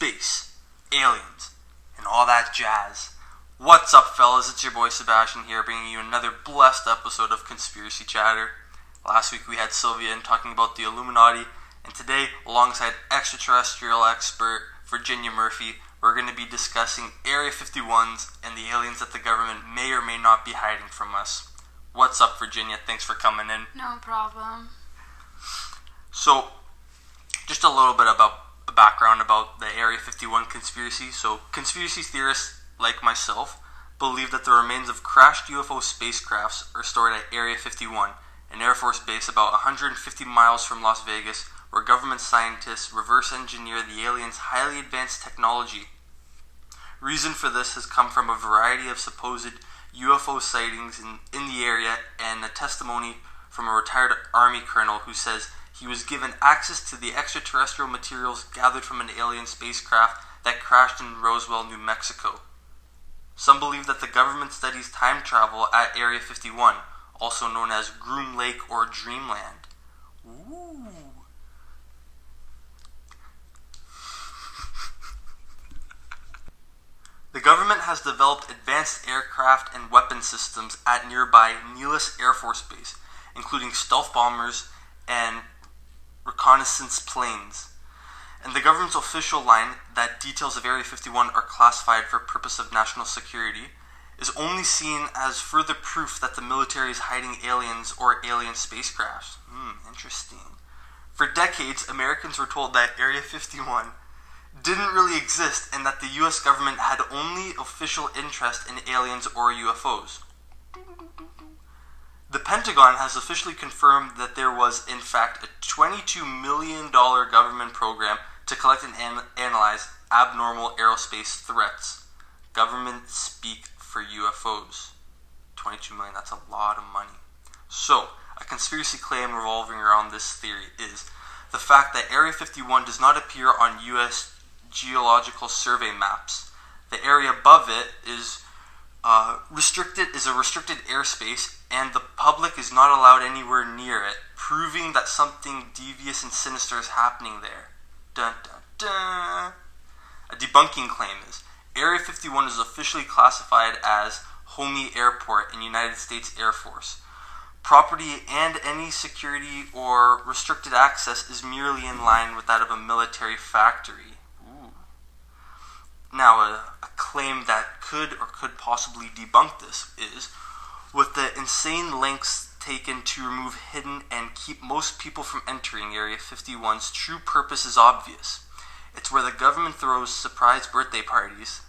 space, aliens, and all that jazz. What's up, fellas? It's your boy Sebastian here, bringing you another blessed episode of Conspiracy Chatter. Last week we had Sylvia in talking about the Illuminati, and today, alongside extraterrestrial expert Virginia Murphy, we're going to be discussing Area 51s and the aliens that the government may or may not be hiding from us. What's up, Virginia? Thanks for coming in. No problem. So, just a little bit about a background about the Area 51 conspiracy. So, conspiracy theorists like myself believe that the remains of crashed UFO spacecrafts are stored at Area 51, an Air Force base about 150 miles from Las Vegas, where government scientists reverse engineer the aliens' highly advanced technology. Reason for this has come from a variety of supposed UFO sightings in the area and a testimony from a retired Army colonel who says he was given access to the extraterrestrial materials gathered from an alien spacecraft that crashed in Roswell, New Mexico. Some believe that the government studies time travel at Area 51, also known as Groom Lake or Dreamland. Ooh. The government has developed advanced aircraft and weapon systems at nearby Nellis Air Force Base, including stealth bombers and reconnaissance planes. And the government's official line that details of Area 51 are classified for purpose of national security is only seen as further proof that the military is hiding aliens or alien spacecrafts. Interesting. For decades, Americans were told that Area 51 didn't really exist and that the US government had only official interest in aliens or UFOs. The Pentagon has officially confirmed that there was, in fact, a $22 million government program to collect and analyze abnormal aerospace threats. Government speak for UFOs. $22 million, that's a lot of money. So, a conspiracy claim revolving around this theory is the fact that Area 51 does not appear on US geological survey maps. The area above it is a restricted airspace, and the public is not allowed anywhere near it, proving that something devious and sinister is happening there. Dun dun dun. A debunking claim is Area 51 is officially classified as Homey Airport in United States Air Force. Property and any security or restricted access is merely in line with that of a military factory. Now, a claim that could or could possibly debunk this is, with the insane lengths taken to remove hidden and keep most people from entering Area 51's true purpose is obvious. It's where the government throws surprise birthday parties.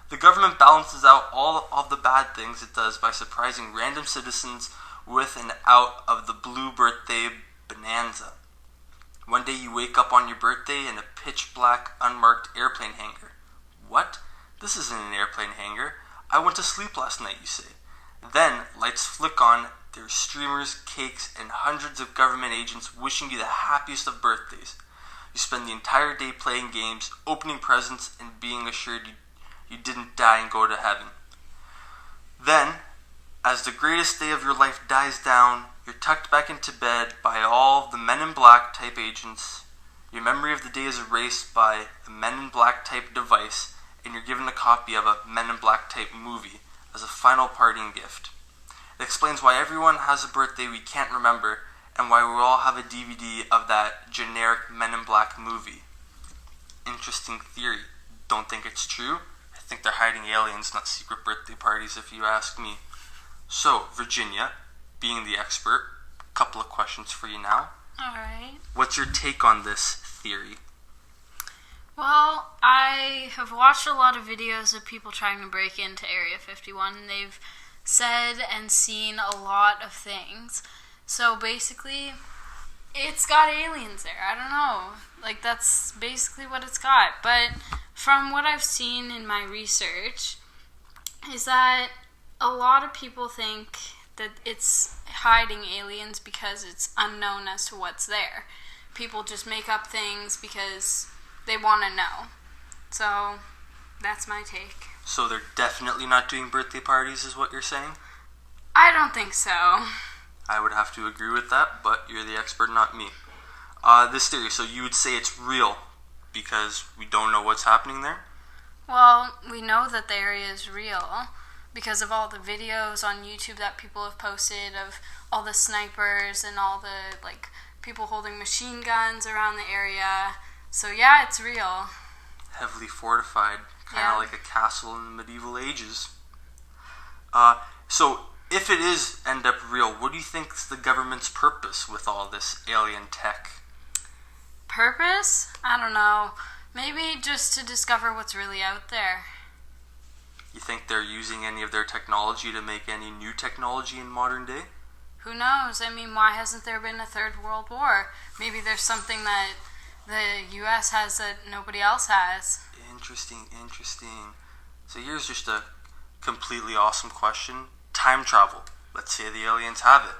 The government balances out all of the bad things it does by surprising random citizens with and out of the blue birthday bonanza. One day you wake up on your birthday in a pitch-black, unmarked airplane hangar. What? This isn't an airplane hangar. I went to sleep last night, you say. Then, lights flick on, there's streamers, cakes, and hundreds of government agents wishing you the happiest of birthdays. You spend the entire day playing games, opening presents, and being assured you didn't die and go to heaven. Then, as the greatest day of your life dies down, you're tucked back into bed by all of the Men in Black type agents. Your memory of the day is erased by a Men in Black type device, and you're given a copy of a Men in Black type movie as a final parting gift. It explains why everyone has a birthday we can't remember, and why we all have a DVD of that generic Men in Black movie. Interesting theory. Don't think it's true? I think they're hiding aliens, not secret birthday parties, if you ask me. So, Virginia, being the expert, a couple of questions for you now. Alright. What's your take on this theory? Well, I have watched a lot of videos of people trying to break into Area 51, and they've said and seen a lot of things. So basically, it's got aliens there. I don't know. That's basically what it's got. But from what I've seen in my research, is that a lot of people think that it's hiding aliens because it's unknown as to what's there. People just make up things because they want to know. So, that's my take. So they're definitely not doing birthday parties, is what you're saying? I don't think so. I would have to agree with that, but you're the expert, not me. This theory, so you would say it's real. because we don't know what's happening there? Well, we know that the area is real because of all the videos on YouTube that people have posted of all the snipers and all the people holding machine guns around the area. So yeah, it's real. Heavily fortified, kind of like a castle in the medieval ages. So if it is end up real, what do you think is the government's purpose with all this alien tech? Purpose? I don't know. Maybe just to discover what's really out there. You think they're using any of their technology to make any new technology in modern day? Who knows? I mean, why hasn't there been a third world war? Maybe there's something that the U.S. has that nobody else has. Interesting. So here's just a completely awesome question. Time travel. Let's say the aliens have it.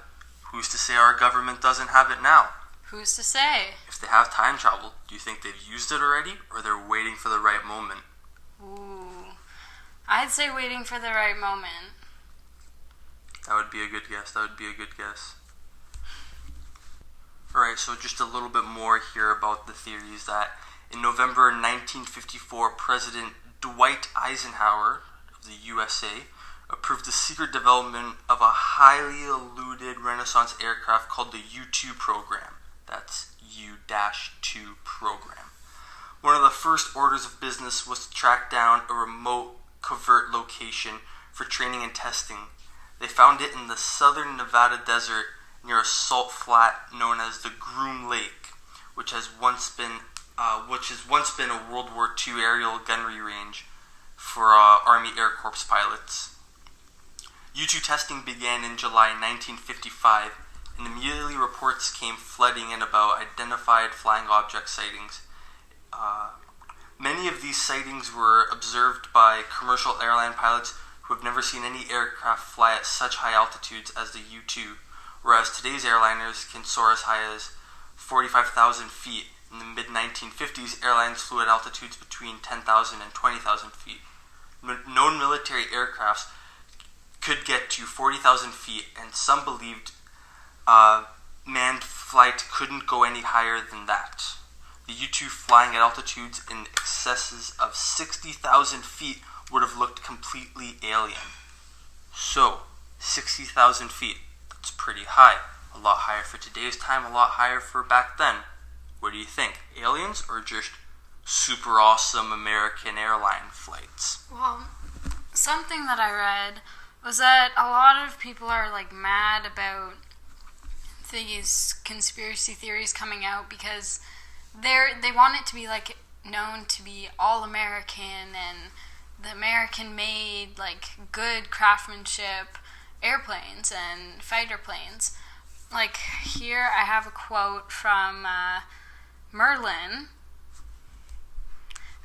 Who's to say our government doesn't have it now? Who's to say? If they have time travel, do you think they've used it already, or they're waiting for the right moment? Ooh. I'd say waiting for the right moment. That would be a good guess. Alright, so just a little bit more here about the theories that in November 1954, President Dwight Eisenhower of the USA approved the secret development of a highly eluded Renaissance aircraft called the U-2 program. That's U-2 program. One of the first orders of business was to track down a remote covert location for training and testing. They found it in the southern Nevada desert near a salt flat known as the Groom Lake, which has once been a World War II aerial gunnery range for Army Air Corps pilots. U-2 testing began in July 1955, and immediately reports came flooding in about identified flying object sightings. Many of these sightings were observed by commercial airline pilots who have never seen any aircraft fly at such high altitudes as the U-2, whereas today's airliners can soar as high as 45,000 feet. In the mid-1950s, airlines flew at altitudes between 10,000 and 20,000 feet. Known military aircrafts could get to 40,000 feet, and some believed manned flight couldn't go any higher than that. The U-2 flying at altitudes in excesses of 60,000 feet would have looked completely alien. So, 60,000 feet, that's pretty high. A lot higher for today's time, a lot higher for back then. What do you think? Aliens or just super awesome American airline flights? Well, something that I read was that a lot of people are mad about these conspiracy theories coming out because they want it to be known to be all American and the American made good craftsmanship airplanes and fighter planes. Here I have a quote from Merlin,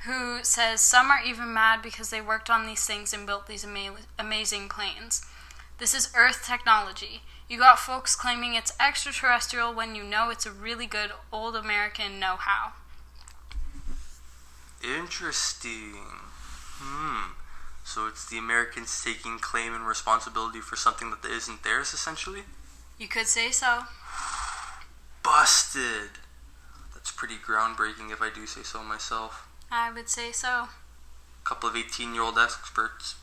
who says, "Some are even mad because they worked on these things and built these amazing planes. This is Earth technology. You got folks claiming it's extraterrestrial when you know it's a really good old American know-how." Interesting. So it's the Americans taking claim and responsibility for something that isn't theirs, essentially? You could say so. Busted. That's pretty groundbreaking if I do say so myself. I would say so. A couple of 18-year-old experts.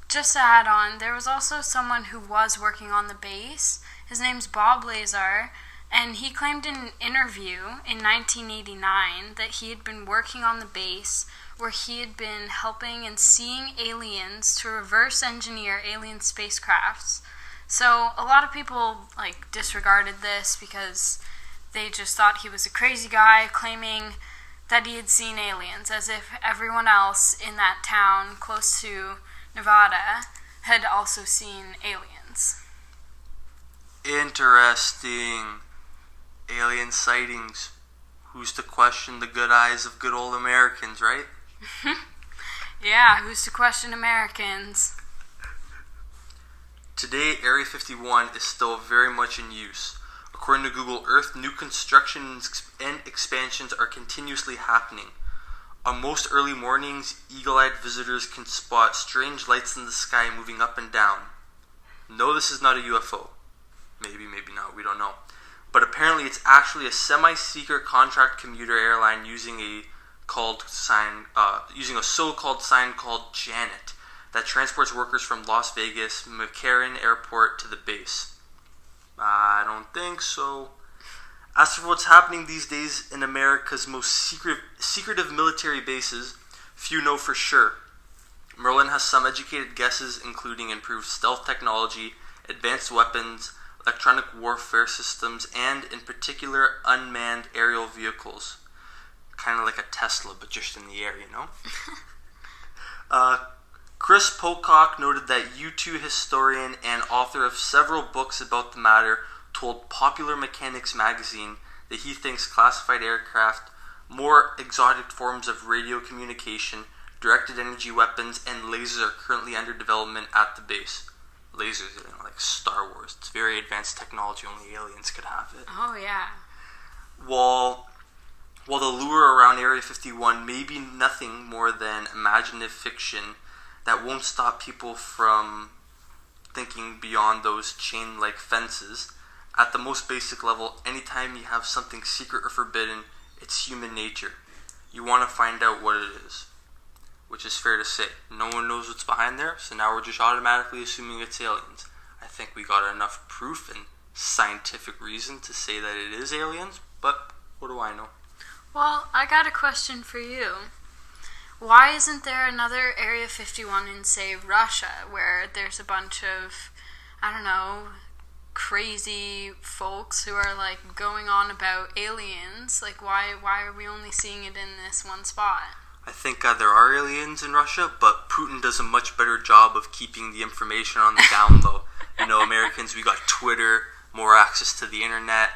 Just to add on, there was also someone who was working on the base. His name's Bob Lazar, and he claimed in an interview in 1989 that he had been working on the base where he had been helping and seeing aliens to reverse engineer alien spacecrafts. So a lot of people disregarded this because they just thought he was a crazy guy claiming that he had seen aliens, as if everyone else in that town close to Nevada had also seen aliens. Interesting. Alien sightings. Who's to question the good eyes of good old Americans, right? Yeah, who's to question Americans? Today, Area 51 is still very much in use. According to Google Earth, new constructions and expansions are continuously happening. On most early mornings, eagle-eyed visitors can spot strange lights in the sky moving up and down. No, this is not a UFO. Maybe, maybe not, we don't know. but apparently it's actually a semi-secret contract commuter airline using a so-called sign called Janet that transports workers from Las Vegas McCarran Airport to the base. I don't think so. As for what's happening these days in America's most secretive military bases, few know for sure. Merlin has some educated guesses, including improved stealth technology, advanced weapons, electronic warfare systems, and, in particular, unmanned aerial vehicles. Kind of like a Tesla, but just in the air, you know? Chris Pocock noted that U2 historian and author of several books about the matter told Popular Mechanics magazine that he thinks classified aircraft, more exotic forms of radio communication, directed energy weapons, and lasers are currently under development at the base. Lasers, like Star Wars. It's very advanced technology, only aliens could have it. Oh, yeah. While the lure around Area 51 may be nothing more than imaginative fiction, that won't stop people from thinking beyond those chain-like fences. At the most basic level, anytime you have something secret or forbidden, it's human nature. You want to find out what it is. Which is fair to say. No one knows what's behind there, so now we're just automatically assuming it's aliens. I think we got enough proof and scientific reason to say that it is aliens, but what do I know? Well, I got a question for you. Why isn't there another Area 51 in, say, Russia, where there's a bunch of, crazy folks who are, going on about aliens? Why are we only seeing it in this one spot? I think there are aliens in Russia, but Putin does a much better job of keeping the information on the down low. Americans, we got Twitter, more access to the internet.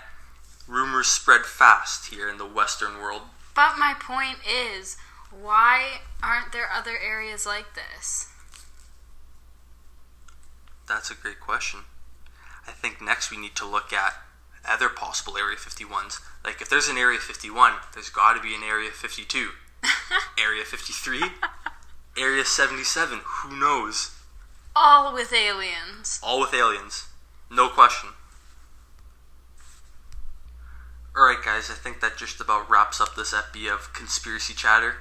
Rumors spread fast here in the Western world. But my point is, why aren't there other areas like this? That's a great question. I think next we need to look at other possible Area 51s. Like, if there's an Area 51, there's got to be an Area 52. Area 53? Area 77? Who knows? All with aliens. All with aliens. No question. Alright guys, I think that just about wraps up this epi of Conspiracy Chatter.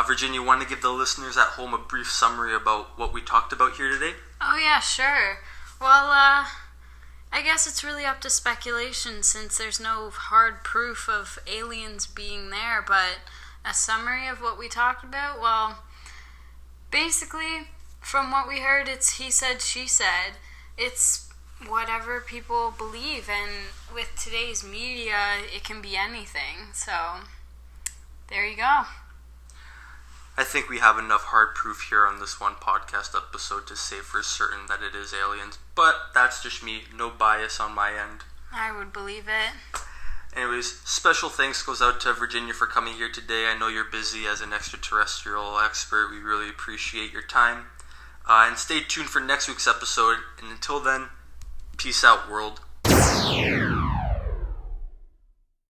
Virginia, want to give the listeners at home a brief summary about what we talked about here today? Oh yeah, sure. Well, I guess it's really up to speculation since there's no hard proof of aliens being there, but a summary of what we talked about? Well, basically, from what we heard, it's he said, she said. It's whatever people believe, and with today's media, it can be anything. So, there you go. I think we have enough hard proof here on this one podcast episode to say for certain that it is aliens, but that's just me. No bias on my end. I would believe it. Anyways, special thanks goes out to Virginia for coming here today. I know you're busy as an extraterrestrial expert. We really appreciate your time. And stay tuned for next week's episode. And until then, peace out, world.